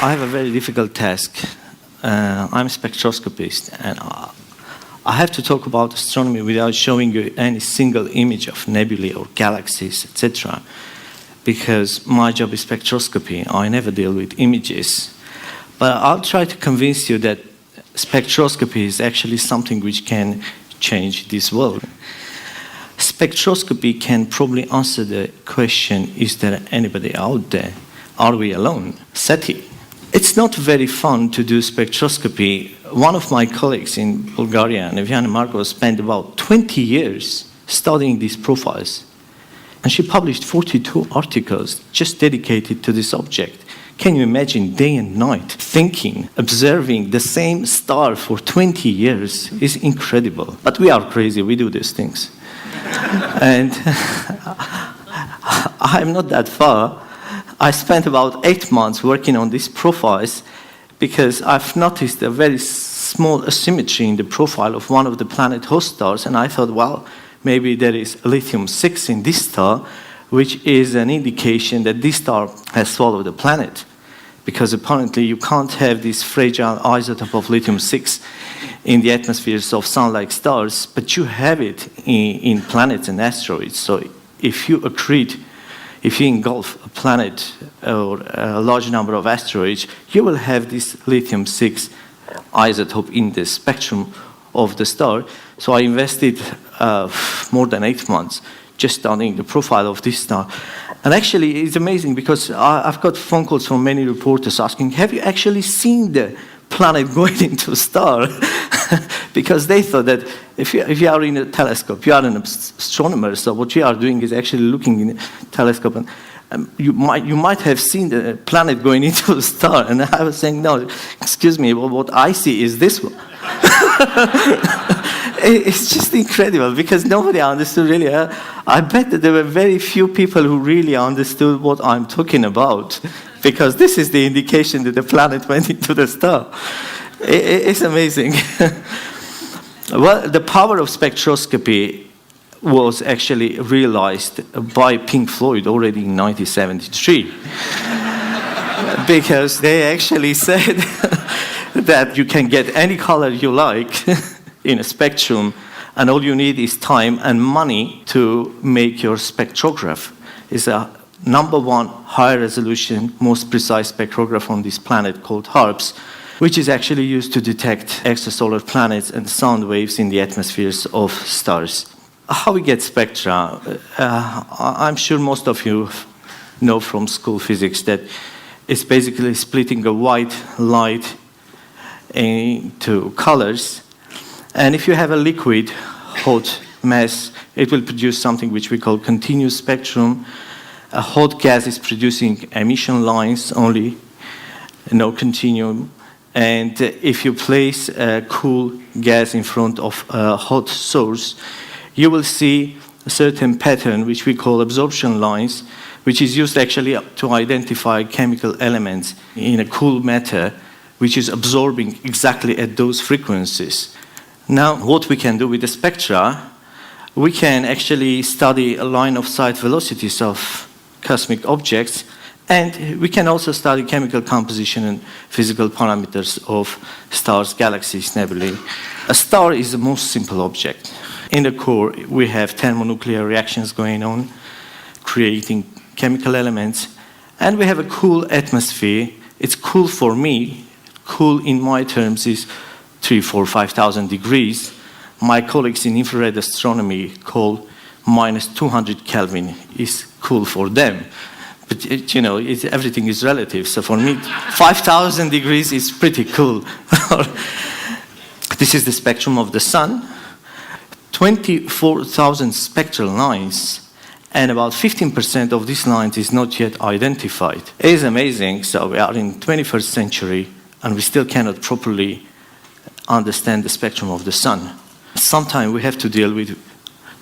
I have a very difficult task. I'm a spectroscopist, and I have to talk about astronomy without showing you any single image of nebulae or galaxies, etc. Because my job is spectroscopy. I never deal with images. But I'll try to convince you that spectroscopy is actually something which can change this world. Spectroscopy can probably answer the question, is there anybody out there? Are we alone? SETI. It's not very fun to do spectroscopy. One of my colleagues in Bulgaria, Neviana Markova, spent about 20 years studying these profiles. And she published 42 articles just dedicated to this object. Can you imagine day and night thinking, observing the same star for 20 years is incredible. But we are crazy, we do these things. And I'm not that far. I spent about 8 months working on these profiles because I've noticed a very small asymmetry in the profile of one of the planet host stars, and I thought, well, maybe there is lithium-6 in this star, which is an indication that this star has swallowed a planet, because apparently you can't have this fragile isotope of lithium-6 in the atmospheres of sun-like stars, but you have it in planets and asteroids. So if you engulf a planet or a large number of asteroids, you will have this lithium-6 isotope in the spectrum of the star. So I invested more than 8 months just studying the profile of this star. And actually, it's amazing because I've got phone calls from many reporters asking, have you actually seen the planet going into a star? Because they thought that if you are in a telescope, you are an astronomer, so what you are doing is actually looking in a telescope, and you might have seen the planet going into a star. And I was saying, no, excuse me, what I see is this one. It's just incredible because nobody understood really. I bet that there were very few people who really understood what I'm talking about, because this is the indication that the planet went into the star. It's amazing. Well, the power of spectroscopy was actually realized by Pink Floyd already in 1973. Because they actually said that you can get any color you like in a spectrum, and all you need is time and money to make your spectrograph. It's a #1 higher resolution, most precise spectrograph on this planet called HARPS, which is actually used to detect extrasolar planets and sound waves in the atmospheres of stars. How we get spectra? I'm sure most of you know from school physics that it's basically splitting a white light into colors. And if you have a liquid hot mass, it will produce something which we call continuous spectrum. A hot gas is producing emission lines only, no continuum. And if you place a cool gas in front of a hot source, you will see a certain pattern which we call absorption lines, which is used actually to identify chemical elements in a cool matter, which is absorbing exactly at those frequencies. Now, what we can do with the spectra, we can actually study a line of sight velocities of cosmic objects, and we can also study chemical composition and physical parameters of stars, galaxies, nebulae. A star is the most simple object. In the core, we have thermonuclear reactions going on, creating chemical elements, and we have a cool atmosphere. It's cool for me. Cool in my terms is 3,000, 4,000, 5,000 degrees. My colleagues in infrared astronomy call -200 Kelvin is cool for them. But everything is relative. So for me, 5,000 degrees is pretty cool. This is the spectrum of the sun. 24,000 spectral lines, and about 15% of these lines is not yet identified. It is amazing. So we are in the 21st century, and we still cannot properly understand the spectrum of the sun. Sometimes we have to deal with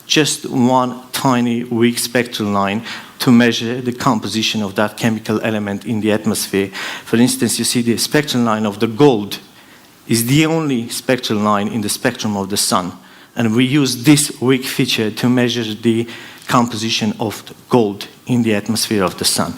just one tiny weak spectral line to measure the composition of that chemical element in the atmosphere. For instance, you see the spectral line of the gold is the only spectral line in the spectrum of the sun. And we use this weak feature to measure the composition of the gold in the atmosphere of the sun.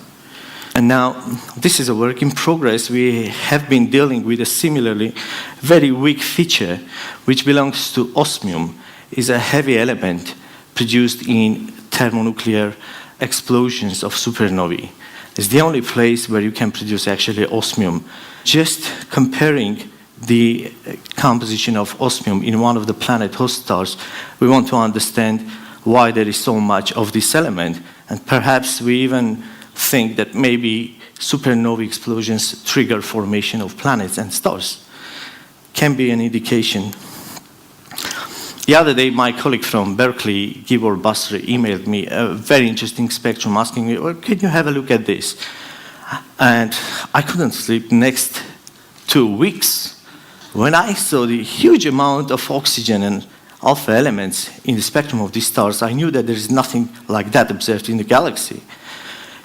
And now, this is a work in progress. We have been dealing with a similarly very weak feature, which belongs to osmium. It's a heavy element produced in thermonuclear explosions of supernovae. It's the only place where you can produce actually osmium. Just comparing the composition of osmium in one of the planet host stars, we want to understand why there is so much of this element. And perhaps we even think that maybe supernovae explosions trigger formation of planets and stars. Can be an indication. The other day, my colleague from Berkeley, Gibor Basri, emailed me a very interesting spectrum asking me, well, can you have a look at this? And I couldn't sleep next 2 weeks. When I saw the huge amount of oxygen and alpha elements in the spectrum of these stars, I knew that there is nothing like that observed in the galaxy.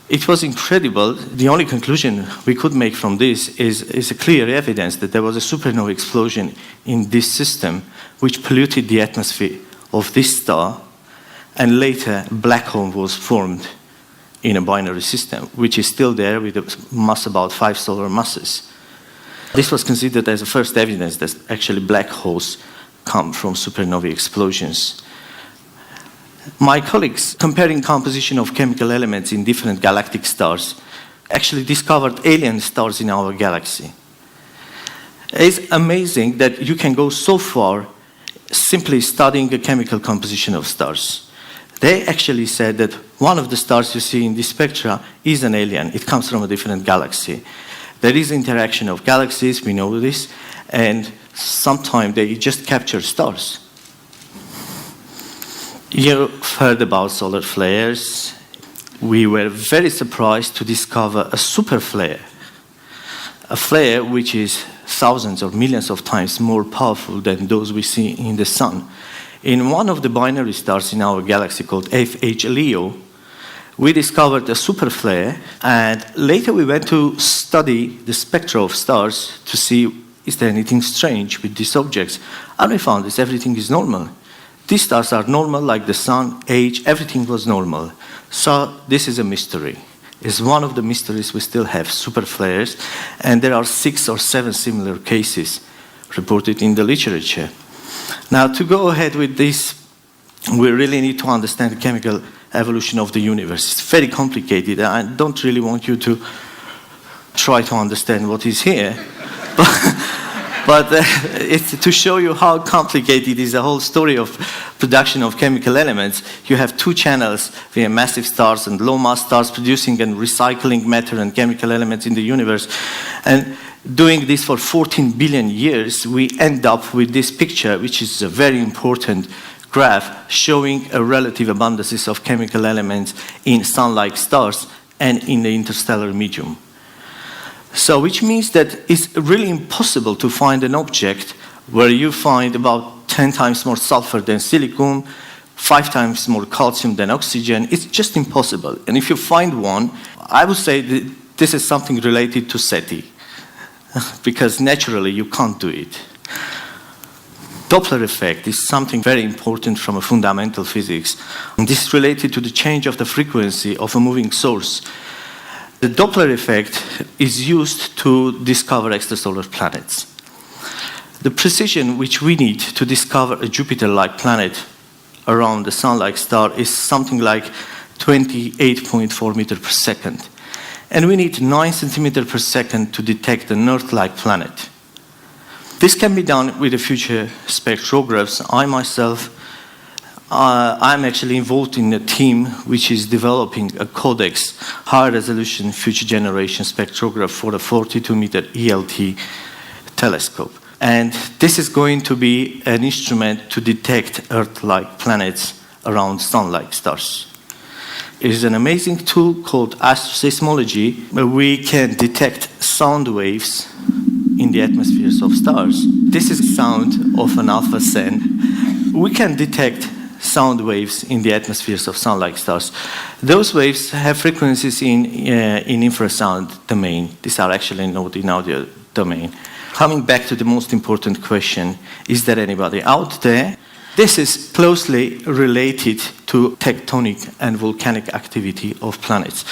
It was incredible. The only conclusion we could make from this is a clear evidence that there was a supernova explosion in this system which polluted the atmosphere of this star, and later a black hole was formed in a binary system, which is still there with a mass about 5 solar masses. This was considered as the first evidence that actually black holes come from supernovae explosions. My colleagues, comparing composition of chemical elements in different galactic stars, actually discovered alien stars in our galaxy. It's amazing that you can go so far simply studying the chemical composition of stars. They actually said that one of the stars you see in this spectra is an alien. It comes from a different galaxy. There is interaction of galaxies, we know this, and sometimes they just capture stars. You've heard about solar flares. We were very surprised to discover a super flare, a flare which is thousands or millions of times more powerful than those we see in the sun. In one of the binary stars in our galaxy called FH Leo, we discovered a super flare, and later we went to study the spectra of stars to see is there anything strange with these objects, and we found that everything is normal. These stars are normal, like the sun, age, everything was normal. So this is a mystery. It's one of the mysteries we still have, super flares, and there are 6 or 7 similar cases reported in the literature. Now, to go ahead with this, we really need to understand the chemical evolution of the universe. It's very complicated. I don't really want you to try to understand what is here. But it's to show you how complicated is the whole story of production of chemical elements. You have 2 channels via massive stars and low mass stars producing and recycling matter and chemical elements in the universe. And doing this for 14 billion years, we end up with this picture, which is a very important graph showing a relative abundances of chemical elements in sun-like stars and in the interstellar medium. So, which means that it's really impossible to find an object where you find about 10 times more sulfur than silicon, 5 times more calcium than oxygen. It's just impossible. And if you find one, I would say that this is something related to SETI, because naturally you can't do it. Doppler effect is something very important from a fundamental physics. And this is related to the change of the frequency of a moving source. The Doppler effect is used to discover extrasolar planets. The precision which we need to discover a Jupiter-like planet around the Sun-like star is something like 28.4 meters per second. And we need 9 centimeters per second to detect an Earth-like planet. This can be done with the future spectrographs. I myself, I'm actually involved in a team which is developing a codex, high-resolution future generation spectrograph for a 42-meter ELT telescope. And this is going to be an instrument to detect Earth-like planets around Sun-like stars. It is an amazing tool called astroseismology, where we can detect sound waves in the atmospheres of stars. This is sound of an alpha sen. We can detect sound waves in the atmospheres of sun-like stars. Those waves have frequencies in infrasound domain. These are actually not in audio domain. Coming back to the most important question, is there anybody out there? This is closely related to tectonic and volcanic activity of planets.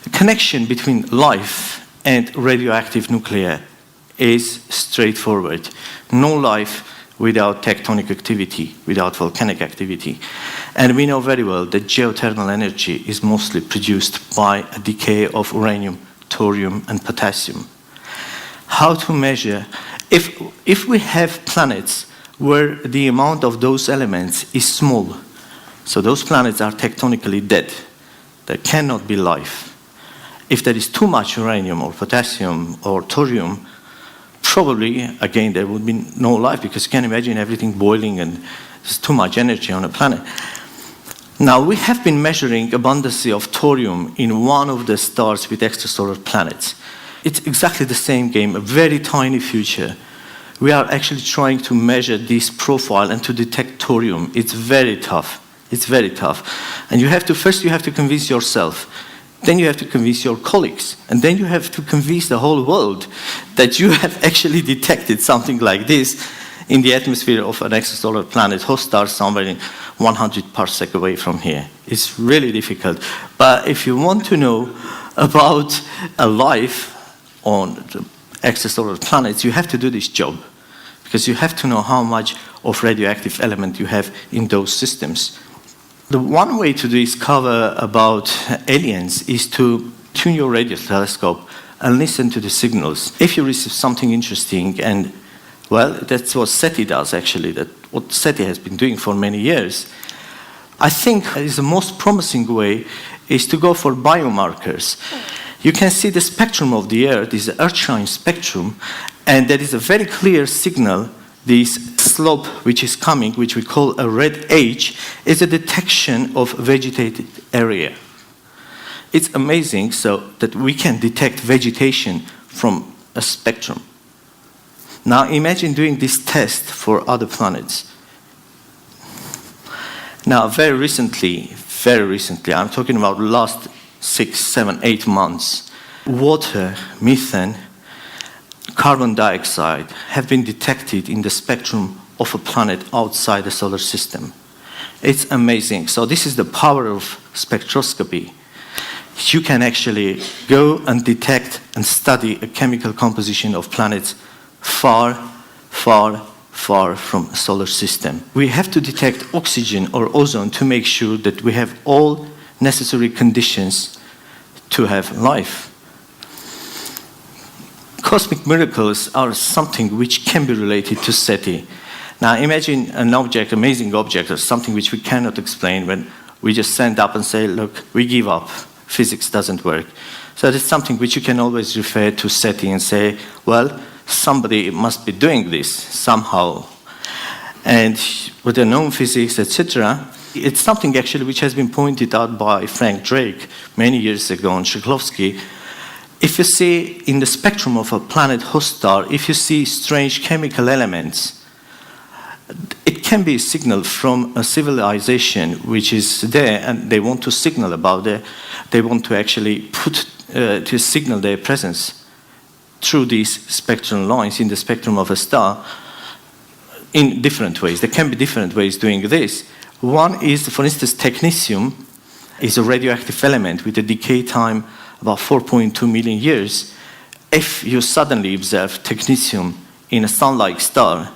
The connection between life and radioactive nuclei is straightforward. No life without tectonic activity, without volcanic activity. And we know very well that geothermal energy is mostly produced by a decay of uranium, thorium, and potassium. How to measure? If we have planets where the amount of those elements is small, so those planets are tectonically dead, there cannot be life. If there is too much uranium or potassium or thorium, probably, again, there would be no life, because you can imagine everything boiling and there's too much energy on a planet. Now, we have been measuring abundance of thorium in one of the stars with extrasolar planets. It's exactly the same game, a very tiny future. We are actually trying to measure this profile and to detect thorium. It's very tough. It's very tough. And first you have to convince yourself. Then you have to convince your colleagues. And then you have to convince the whole world that you have actually detected something like this in the atmosphere of an extrasolar planet, host star somewhere in 100 parsec away from here. It's really difficult. But if you want to know about a life on the extrasolar planets, you have to do this job, because you have to know how much of radioactive element you have in those systems. The one way to discover about aliens is to tune your radio telescope and listen to the signals. If you receive something interesting, and well, that's what SETI does actually, that's what SETI has been doing for many years. I think is the most promising way is to go for biomarkers. You can see the spectrum of the Earth is the Earthshine spectrum, and there is a very clear signal. This slope which is coming, which we call a red H, is a detection of vegetated area. It's amazing so that we can detect vegetation from a spectrum. Now imagine doing this test for other planets. Now very recently, I'm talking about the last 6, 7, 8 months, water, methane, carbon dioxide have been detected in the spectrum of a planet outside the solar system. It's amazing. So this is the power of spectroscopy. You can actually go and detect and study a chemical composition of planets far, far, far from a solar system. We have to detect oxygen or ozone to make sure that we have all necessary conditions to have life. Cosmic miracles are something which can be related to SETI. Now imagine an object, amazing object, or something which we cannot explain when we just stand up and say, look, we give up. Physics doesn't work. So it's something which you can always refer to SETI and say, well, somebody must be doing this somehow. And with the known physics, etc., it's something actually which has been pointed out by Frank Drake many years ago on Shklovsky. If you see in the spectrum of a planet host star, if you see strange chemical elements, it can be a signal from a civilization which is there, and they want to signal about it. They want to actually to signal their presence through these spectral lines in the spectrum of a star in different ways. There can be different ways doing this. One is, for instance, technetium is a radioactive element with a decay time about 4.2 million years. If you suddenly observe technetium in a sun-like star,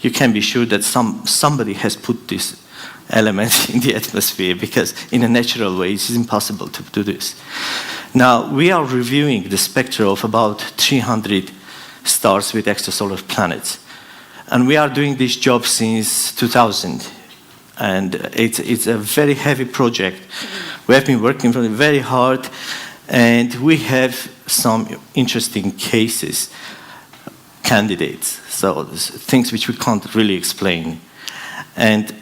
you can be sure that somebody has put this element in the atmosphere, because in a natural way it's impossible to do this. Now, we are reviewing the spectra of about 300 stars with extrasolar planets. And we are doing this job since 2000. And it's a very heavy project. We have been working very hard, and we have some interesting cases, candidates, so things which we can't really explain. And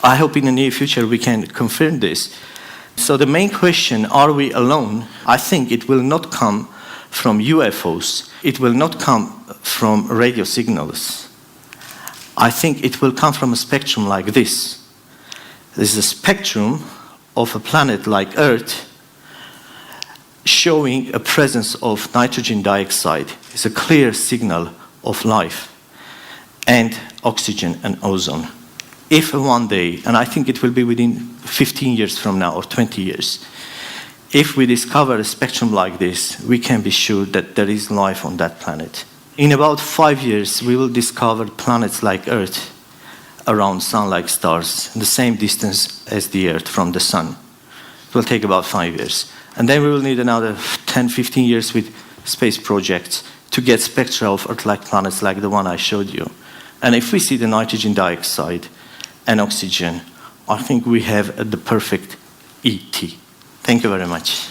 I hope in the near future we can confirm this. So the main question, are we alone? I think it will not come from UFOs. It will not come from radio signals. I think it will come from a spectrum like this. This is a spectrum of a planet like Earth showing a presence of nitrogen dioxide. It's a clear signal of life, and oxygen and ozone. If one day, and I think it will be within 15 years from now or 20 years, if we discover a spectrum like this, we can be sure that there is life on that planet. In about 5 years, we will discover planets like Earth around sun-like stars, the same distance as the Earth from the sun. It will take about 5 years. And then we will need another 10, 15 years with space projects to get spectra of Earth-like planets like the one I showed you. And if we see the nitrogen dioxide and oxygen, I think we have the perfect ET. Thank you very much.